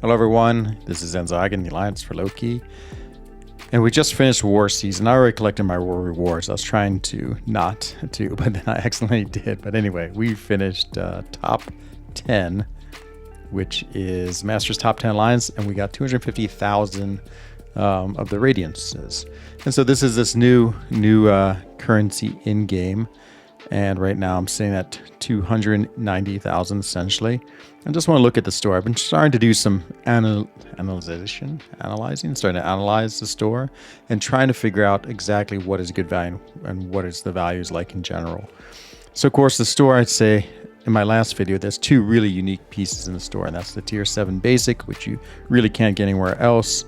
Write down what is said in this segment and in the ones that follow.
Hello everyone, this is Enzo Eigen, the Alliance for Low-Key. And we just finished war season. I already collected my war rewards. I was trying to not to, but then I accidentally did. But anyway, we finished top 10, which is Master's top 10 Alliance, and we got 250,000 of the Radiances. And so this is this new currency in-game. And right now I'm sitting at 290,000 essentially. I just want to look at the store. I've been starting to do some analyzing, starting to analyze the store and trying to figure out exactly what is good value and what is the values like in general. So of course the store, I'd say in my last video, there's two really unique pieces in the store, and that's the tier 7 basic, which you really can't get anywhere else,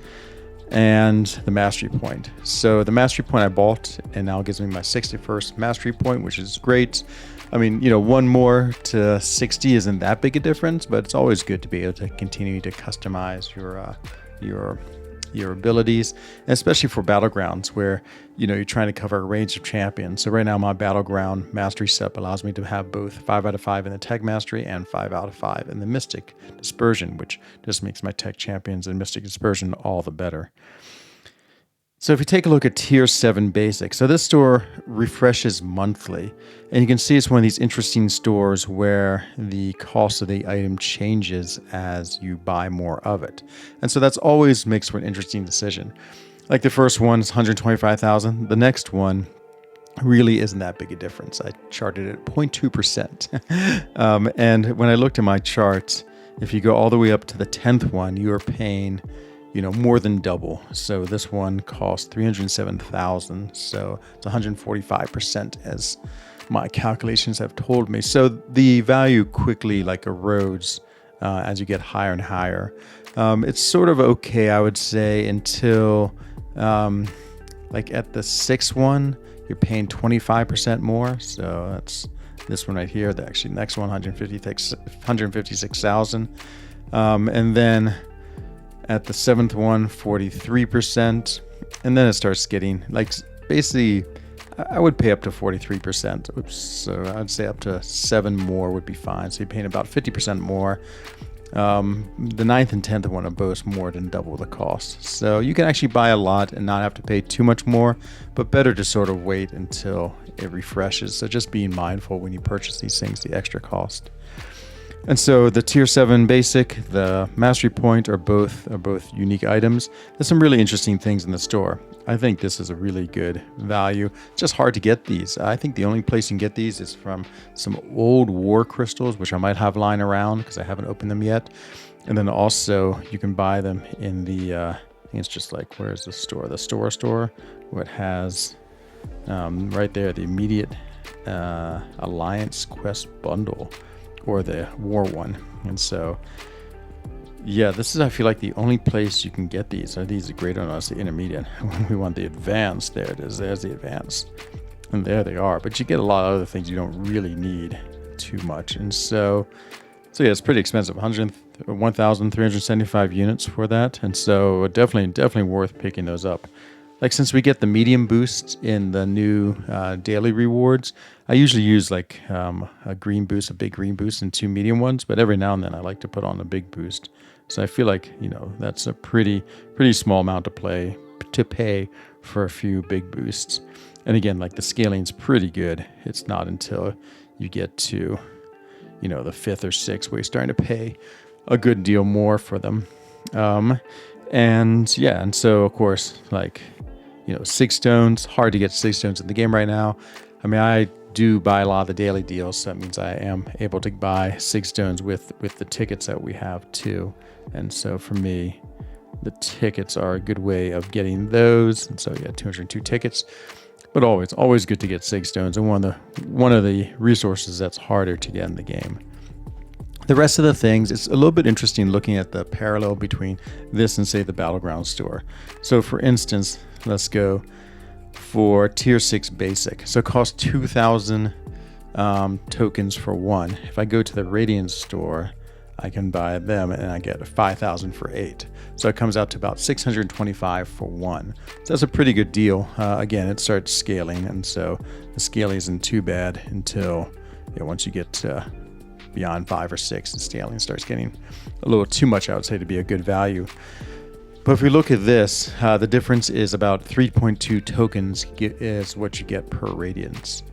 and the mastery point. So the mastery point I bought, and now it gives me my 61st mastery point, which is great. I mean, you know, one more to 60 isn't that big a difference, but it's always good to be able to continue to customize your abilities, and especially for battlegrounds where, you know, you're trying to cover a range of champions. So right now my battleground mastery setup allows me to have both 5 out of 5 in the tech mastery and 5 out of 5 in the mystic dispersion, which just makes my tech champions and mystic dispersion all the better. So if you take a look at tier 7 basic, so this store refreshes monthly, and you can see it's one of these interesting stores where the cost of the item changes as you buy more of it. And so that's always makes for an interesting decision. Like the first one is 125,000. The next one really isn't that big a difference. I charted it at 0.2%. And when I looked at my charts, if you go all the way up to the 10th one, you are paying, you know, more than double. So this one costs 307,000. So it's 145% as my calculations have told me. So the value quickly like erodes as you get higher and higher. It's sort of okay, I would say, until like at the 6th one, you're paying 25% more. So that's this one right here. The actually next one, 156,000. And then at the 7th one, 43%. And then it starts getting like basically, I would pay up to 43%. Oops. So I'd say up to 7 more would be fine. So you're paying about 50% more. The 9th and 10th one are both more than double the cost. So you can actually buy a lot and not have to pay too much more, but better to sort of wait until it refreshes. So just being mindful when you purchase these things, the extra cost. And so the tier 7 basic, the mastery point are both unique items. There's some really interesting things in the store. I think this is a really good value. It's just hard to get these. I think the only place you can get these is from some old war crystals, which I might have lying around because I haven't opened them yet. And then also you can buy them in the, I think it's just like, where's the store? The store, where it has right there, the immediate Alliance Quest bundle, or the war one. And so yeah, this is, I feel like, the only place you can get these. Are these great on us, the intermediate? When we want the advanced, there it is, there's the advanced, and there they are. But you get a lot of other things you don't really need too much. And so yeah, it's pretty expensive, 1,375 units for that. And so definitely worth picking those up. Like, since we get the medium boost in the new daily rewards, I usually use like a green boost, a big green boost, and 2 medium ones. But every now and then I like to put on a big boost. So I feel like, you know, that's a pretty small amount to pay for a few big boosts. And again, like, the scaling's pretty good. It's not until you get to, you know, the 5th or 6th where you're starting to pay a good deal more for them. And yeah, and so of course, like, you know, 6 stones, hard to get 6 stones in the game right now. I mean, I do buy a lot of the daily deals, so that means I am able to buy 6 stones with the tickets that we have too. And so for me, the tickets are a good way of getting those. And so yeah, 202 tickets, but always good to get 6 stones, and one of the resources that's harder to get in the game. The rest of the things, it's a little bit interesting looking at the parallel between this and, say, the Battleground store. So for instance, let's go for tier 6 basic. So it costs 2,000 tokens for one. If I go to the Radiance store, I can buy them and I get 5,000 for 8. So it comes out to about 625 for one. So that's a pretty good deal. Again, it starts scaling, and so the scaling isn't too bad until, once you get to beyond 5 or 6, the scaling starts getting a little too much, I would say, to be a good value. But if we look at this, the difference is about 3.2 tokens is what you get per Radiance.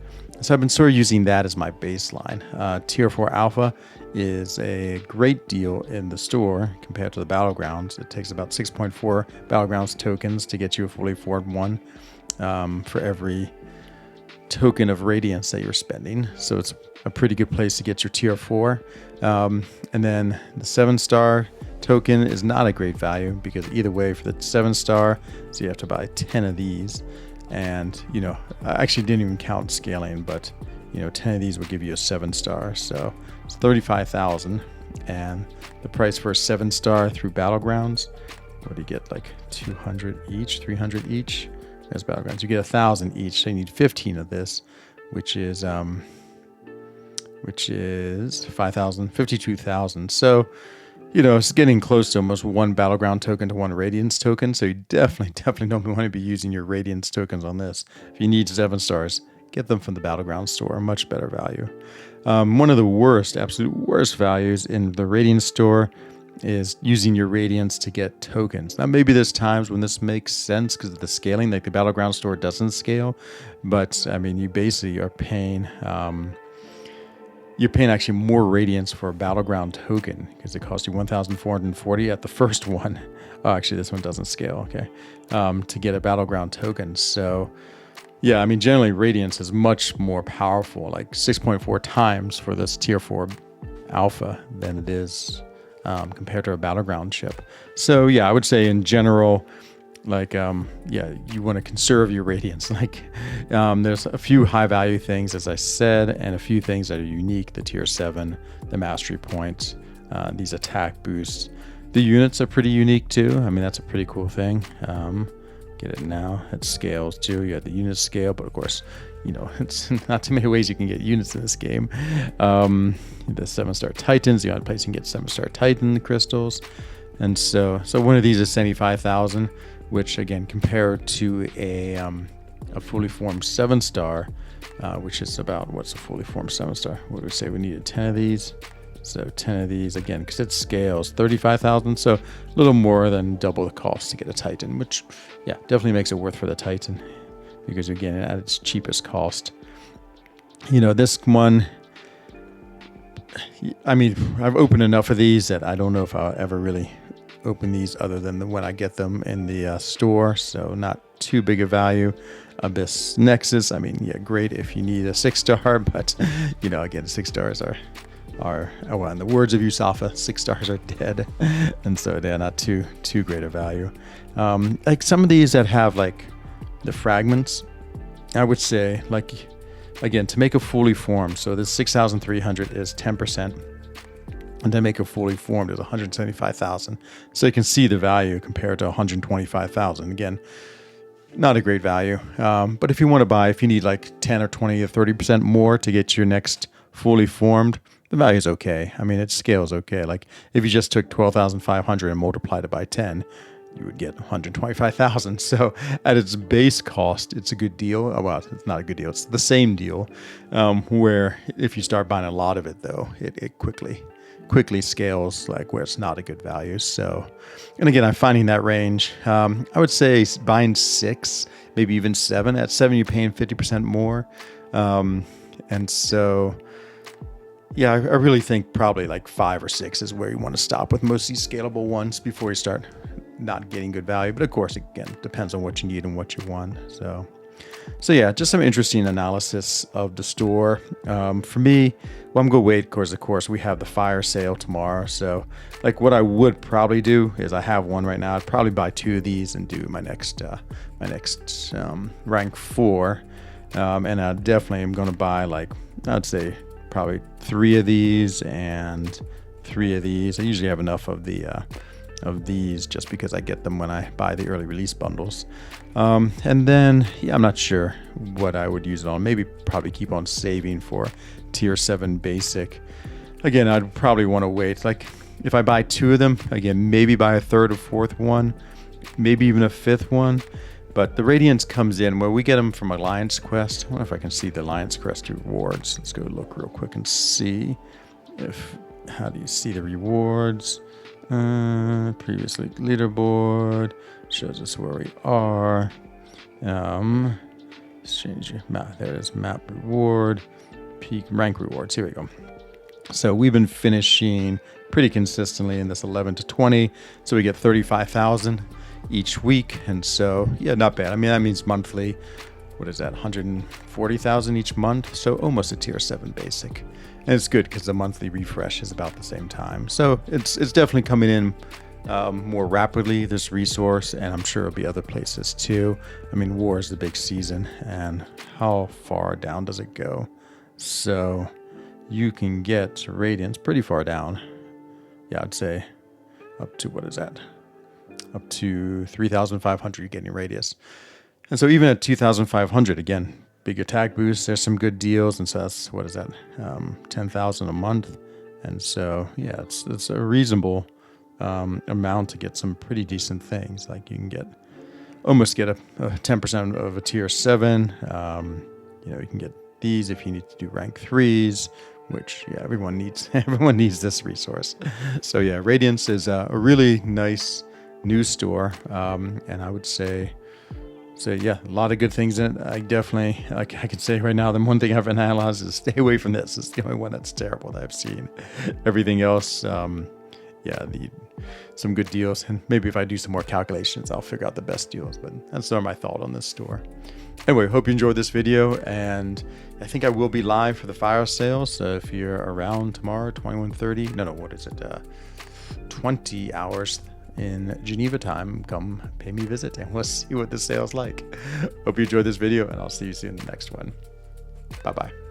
So I've been sort of using that as my baseline. Tier 4 Alpha is a great deal in the store compared to the Battlegrounds. It takes about 6.4 Battlegrounds tokens to get you a fully formed one for every token of Radiance that you're spending. So it's a pretty good place to get your Tier 4. And then the 7-star token is not a great value because either way for the 7-star, so you have to buy 10 of these. And, you know, I actually didn't even count scaling, but, you know, 10 of these would give you a 7-star. So it's 35,000. And the price for a 7-star through Battlegrounds, what do you get? Like 200 each, 300 each? There's Battlegrounds. You get 1,000 each. So you need 15 of this, which is 5,000, 52,000. So, you know, it's getting close to almost one Battleground token to one Radiance token. So you definitely don't want to be using your Radiance tokens on this. If you need 7-stars, get them from the Battleground store. Much better value. One of the absolute worst values in the Radiance store is using your Radiance to get tokens. Now, maybe there's times when this makes sense because of the scaling, like the Battleground store doesn't scale. But, I mean, you basically are paying... you're paying actually more Radiance for a Battleground token because it costs you 1,440 at the first one. Oh, actually, this one doesn't scale, okay, to get a Battleground token. So, yeah, I mean, generally, Radiance is much more powerful, like 6.4 times for this Tier 4 Alpha than it is compared to a Battleground chip. So, yeah, I would say in general... Like, yeah, you want to conserve your Radiance. Like, there's a few high value things, as I said, and a few things that are unique. The Tier 7, the Mastery Points, these attack boosts. The units are pretty unique too. I mean, that's a pretty cool thing. Get it now. It scales too. You have the unit scale, but of course, you know, it's not too many ways you can get units in this game. The 7-star Titans, the only place you can get 7-star Titan crystals. And so one of these is 75,000. Which again, compared to a fully formed 7-star, which is about, what's a fully formed 7-star? What do we say? We needed 10 of these. So 10 of these, again, because it scales 35,000. So a little more than double the cost to get a Titan, which, yeah, definitely makes it worth for the Titan. Because again, at its cheapest cost. You know, this one, I mean, I've opened enough of these that I don't know if I'll ever really open these other than when I get them in the store, so not too big a value. Abyss Nexus, I mean, yeah, great if you need a 6-star, but you know, again, 6-stars are well, in the words of Usafa, 6-stars are dead, and so they're not too great a value. Like some of these that have like the fragments, I would say, like, again, to make a fully formed, so this 6,300 is 10%. And then make it fully formed is 175,000. So you can see the value compared to 125,000. Again, not a great value. But if you want to buy, if you need like 10 or 20 or 30% more to get your next fully formed, the value is okay. I mean, it scales okay. Like if you just took 12,500 and multiplied it by 10, you would get 125,000. So at its base cost, it's a good deal. Well, it's not a good deal. It's the same deal. Where if you start buying a lot of it, though, it quickly scales, like where it's not a good value. So, and again, I'm finding that range. I would say buying 6, maybe even 7. At 7, you're paying 50% more. And so, yeah, I really think probably like 5 or 6 is where you want to stop with most of these scalable ones before you start not getting good value. But of course, again, depends on what you need and what you want. So yeah, just some interesting analysis of the store. For me, well, I'm going to wait because, of course, we have the fire sale tomorrow. So, like, what I would probably do is I have one right now. I'd probably buy 2 of these and do my next rank 4. And I definitely am going to buy, like, I'd say probably 3 of these and 3 of these. I usually have enough of these just because I get them when I buy the early release bundles. And then, yeah, I'm not sure what I would use it on. Maybe probably keep on saving for Tier 7 basic. Again, I'd probably want to wait. Like, if I buy 2 of them, again, maybe buy a 3rd or 4th one, maybe even a 5th one. But the Radiance comes in where we get them from Alliance Quest. I wonder if I can see the Alliance Quest rewards. Let's go look real quick and see. how do you see the rewards? Previously leaderboard shows us where we are. Let's change your map. There it is, map reward, peak rank rewards. Here we go. So we've been finishing pretty consistently in this 11 to 20. So we get 35,000 each week. And so, yeah, not bad. I mean, that means monthly. What is that? 140,000 each month. So almost a tier 7 basic. And it's good because the monthly refresh is about the same time. So it's definitely coming in more rapidly, this resource, and I'm sure it'll be other places too. I mean, war is the big season, and how far down does it go? So you can get Radiance pretty far down. Yeah, I'd say up to, what is that? Up to 3,500 you're getting Radius. And so even at 2,500, again, big attack boost, there's some good deals, and so that's, what is that, 10,000 a month. And so, yeah, it's a reasonable amount to get some pretty decent things. Like you can almost get a 10% of a tier 7. You can get these if you need to do rank 3s, which, yeah, everyone needs this resource. So yeah, Radiance is a really nice news store, and I would say, so yeah, a lot of good things in it. I definitely, like I can say right now, the one thing I've analyzed is stay away from this. It's the only one that's terrible that I've seen. Everything else, yeah, some good deals. And maybe if I do some more calculations, I'll figure out the best deals. But that's sort of my thought on this store. Anyway, hope you enjoyed this video. And I think I will be live for the fire sale. So if you're around tomorrow, 21:30, no, what is it? 20 hours in Geneva time, come pay me a visit and we'll see what the sale's like. Hope you enjoyed this video, and I'll see you soon in the next one. Bye-bye.